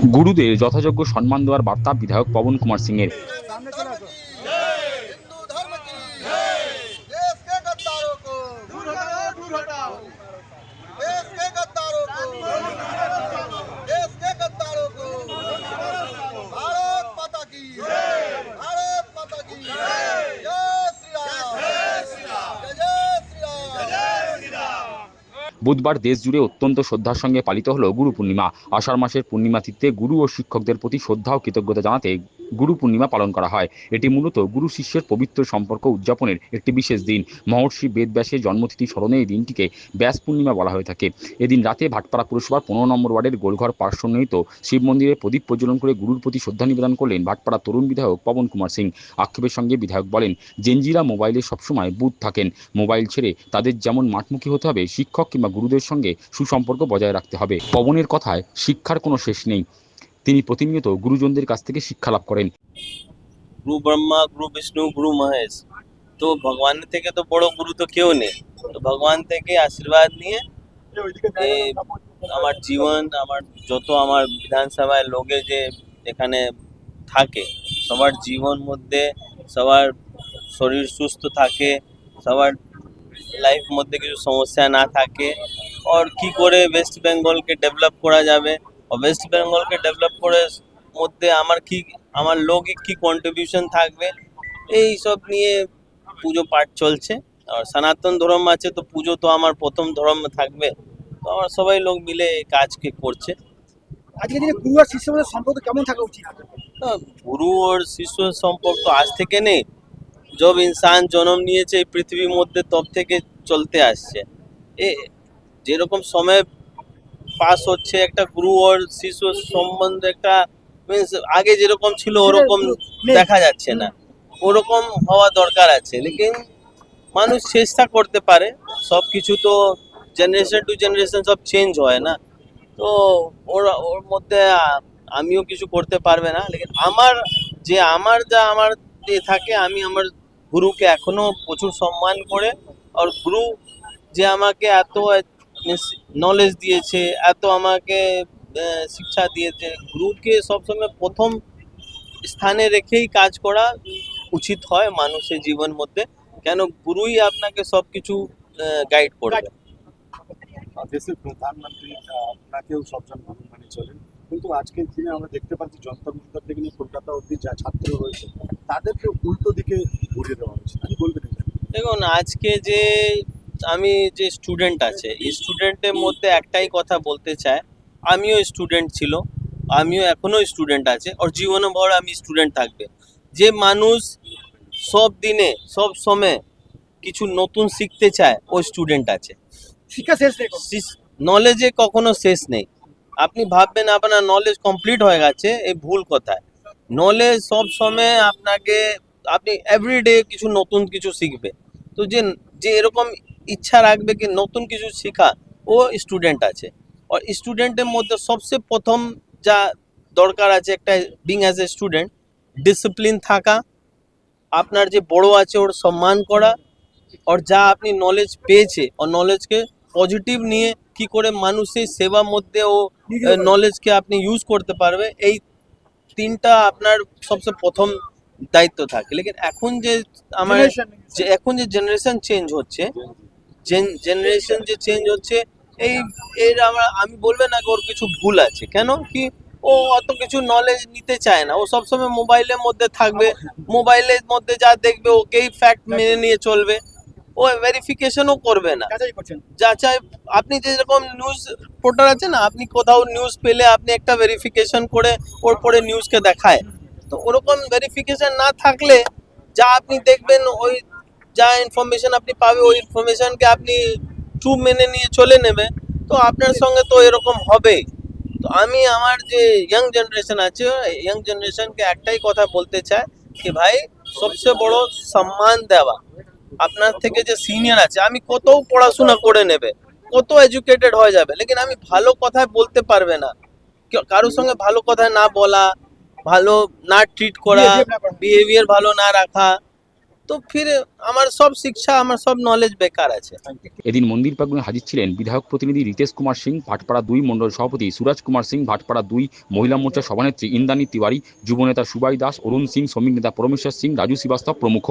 গুরুদের যথাযোগ্য সম্মান দেওয়ার বার্তা বিধায়ক পবন কুমার সিং এর। हिंदू धर्म की देश के गद्दारों को देश के गद्दारों को देश के गद्दारों को भारत माता की भारत माता की जय श्री राम जय श्री राम। বুধবার দেশ জুড়ে অত্যন্ত শ্রদ্ধার সঙ্গে পালিত হলো গুরু পূর্ণিমা। আষাঢ় মাসের পূর্ণিমা তিথিতে গুরু ও শিক্ষকদের প্রতি শ্রদ্ধা ও কৃতজ্ঞতা জানাতে গুরু পূর্ণিমা পালন করা হয়। এটি মূলত গুরু শিষ্যের পবিত্র সম্পর্ক উদযাপনের একটি বিশেষ দিন। মহর্ষি বেদব্যাসের জন্মতিথি স্মরণে এই দিনটিকে ব্যাস পূর্ণিমা বলা হয়ে থাকে। এদিন রাতে ভাটপাড়া পুরসভার 15 নম্বর ওয়ার্ডের গোলঘর পার্শ্বনিহিত শিব মন্দিরে প্রদীপ প্রজ্বলন করে গুরুর প্রতি শ্রদ্ধা নিবেদন করলেন ভাটপাড়া তরুণ বিধায়ক পবন কুমার সিং। আক্ষেপের সঙ্গে বিধায়ক বলেন, জেনজিরা মোবাইলে সবসময় বুঁদ থাকেন। মোবাইল ছেড়ে তাদের যেমন মাঠমুখী হতে হবে, শিক্ষক কিংবা গুরুদের সঙ্গে সুসম্পর্ক বজায় রাখতে হবে। পবনের কথায় শিক্ষার কোনো শেষ নেই। তিনি প্রতিনিয়ত গুরুজনদের কাছ থেকে শিক্ষা লাভ করেন। গুরু ব্রহ্মা, গুরু বিষ্ণু, গুরু মহেশ, তো ভগবানের থেকে তো বড় গুরু তো কেউ নেই। তো ভগবান থেকে আশীর্বাদ নিয়ে এই আমার জীবন, আমার যত আমার বিধানসভায় লোকে যে এখানে থাকে, সবার জীবন মধ্যে সবার শরীর সুস্থ থাকে, সবার লাইফ মধ্যে কিছু সমস্যা না থাকে, আর কি করে ওয়েস্ট বেঙ্গলকে ডেভেলপ করা যাবে, আর ওয়েস্ট বেঙ্গলকে ডেভেলপ করে মধ্যে আমার লোকে কি কন্ট্রিবিউশন থাকবে, এই সব নিয়ে পুজো পাঠ চলছে। আর সনাতন ধর্ম আছে, তো পুজো তো আমার প্রথম ধর্ম থাকবে। তো আমার সবাই লোক মিলে এই কাজকে করছে। আজকে দিনে গুরু আর শিষ্যের মধ্যে সম্পর্ক কেমন থাকা উচিত? গুরু আর শিষ্যের সম্পর্ক তো আজ থেকে নেই, জব ইনসান জন্ম নিয়েছে এই পৃথিবীর মধ্যে তব থেকে চলতে আসছে। এ যেরকম সময় পাস হচ্ছে, একটা গুরু আর শিষ্য সম্বন্ধে একটা মিন্স আগে যেরকম ছিল ওরকম দেখা যাচ্ছে না, ওরকম হওয়া দরকার আছে। লেকিন মানুষ চেষ্টা করতে পারে, সব কিছু তো জেনারেশন টু জেনারেশন সব চেঞ্জ হয় না। তো ওর মধ্যে আমিও কিছু করতে পারবে না, লেকিন আমার যে থাকে, আমি আমার গুরুকে এখনো প্রচুর সম্মান করে, আর গুরু যে আমাকে এত নলেজ দিয়েছে, এত আমাকে শিক্ষা দিয়েছে, গুরুকে সবসময় প্রথম স্থানে রেখেই কাজ করা উচিত হয় মানুষের জীবন মধ্যে। কেন গুরুই আপনাকে সবকিছু গাইড করবে। দেশের প্রধানমন্ত্রী আপনাকেও সবজন গুরু মানে চলেন, কিন্তু আজকের দিনে আমরা দেখতে পাচ্ছি যন্তর মন্তর থেকে নিয়ে কলকাতা অব্দি যা ছাত্র রয়েছে তাদেরকে উল্টো দিকে ঘুরিয়ে দেওয়া হয়েছে। কি বলবেন? দেখুন, আজকে আমি যে স্টুডেন্ট আছে, এই স্টুডেন্টের মধ্যে একটাই কথা বলতে চাই, আমিও স্টুডেন্ট ছিল, আমিও এখনো স্টুডেন্ট আছে, আর জীবনভর আমি স্টুডেন্ট থাকবে। যে মানুষ সব দিনে সব সময় কিছু নতুন শিখতে চায়, ও স্টুডেন্ট আছে। শিক্ষা শেষ নেই। নলেজে কখনো শেষ নেই। আপনি ভাববেন আপনার নলেজ কমপ্লিট হয়ে গেছে, এই ভুল কথা। নলেজ সব সময় আপনি এভরিডে কিছু নতুন কিছু শিখবে। তো যে এরকম ইচ্ছা রাখবে কি নতুন কিছু শেখা, ও স্টুডেন্ট আছে। আর স্টুডেন্টের মধ্যে সবচেয়ে প্রথম যা দরকার আছে, একটা being as a student, discipline থাকা, আপনার যে বড় আছে ওর সম্মান করা, আর যা আপনি নলেজ পেয়েছে ও নলেজকে পজিটিভ নিয়ে কি করে মানুষের সেবার মধ্যে ও নলেজকে আপনি ইউজ করতে পারবে, এই তিনটা আপনার সবচেয়ে প্রথম দায়িত্ব থাকে। লেকিন এখন যে জেনারেশন চেঞ্জ হচ্ছে, আমি বলবো না ওর কিছু ভুল আছে। কেন কি ও অত কিছু নলেজ নিতে চায় না, ও সবসময় মোবাইলের মধ্যে থাকবে, মোবাইলের মধ্যে যা দেখবে ওকেই ফ্যাক্ট মেনে নিয়ে চলবে, ও ভেরিফিকেশনও করবে না। যাচাই, আপনি যেরকম নিউজ পোর্টাল আছে না, আপনি কোথাও নিউজ পেলে আপনি একটা ভেরিফিকেশন করে ওর পরে নিউজকে দেখায়। তো ওরকম ভেরিফিকেশন না থাকলে যা আপনি দেখবেন, ওই যা ইনফরমেশন আপনি পাবে, ওই ইনফরমেশনকে আপনি ট্রু মেনে নিয়ে চলে নেবে, তো আপনার সঙ্গে তো এরকম হবেই। তো আমি আমার যে ইয়াং জেনারেশন আছে, ইয়াং জেনারেশনকে একটাই কথা বলতে চাই কি ভাই, সবচেয়ে বড় সম্মান দেওয়া। আপনার থেকে যে সিনিয়র আছে, আমি কত পড়াশোনা করে নেবে, কত এডুকেটেড হয়ে যাবে, লেকিন আমি ভালো কথায় বলতে পারবে না। কারোর সঙ্গে ভালো কথায় না বলা, ভালো না ট্রিট করা, বিহেভিয়ার ভালো না রাখা, তো ফির আমার সব শিক্ষা আমার সব নলেজ বেকার আছে। এদিন মন্দির প্রাঙ্গণে হাজির ছিলেন বিধায়ক প্রতিনিধি রিতেশ কুমার সিং, ভাটপাড়া 2 মণ্ডল সভাপতি সুরাজ কুমার সিং, ভাটপাড়া 2 মহিলা মোর্চার সভানেত্রী ইন্দ্রাণী তিওয়ারি, যুবনেতা সুবাই দাস, অরুণ সিং, শ্রমিক নেতা পরমেশ্বর সিং, রাজু শ্রীবাস্তব প্রমুখ।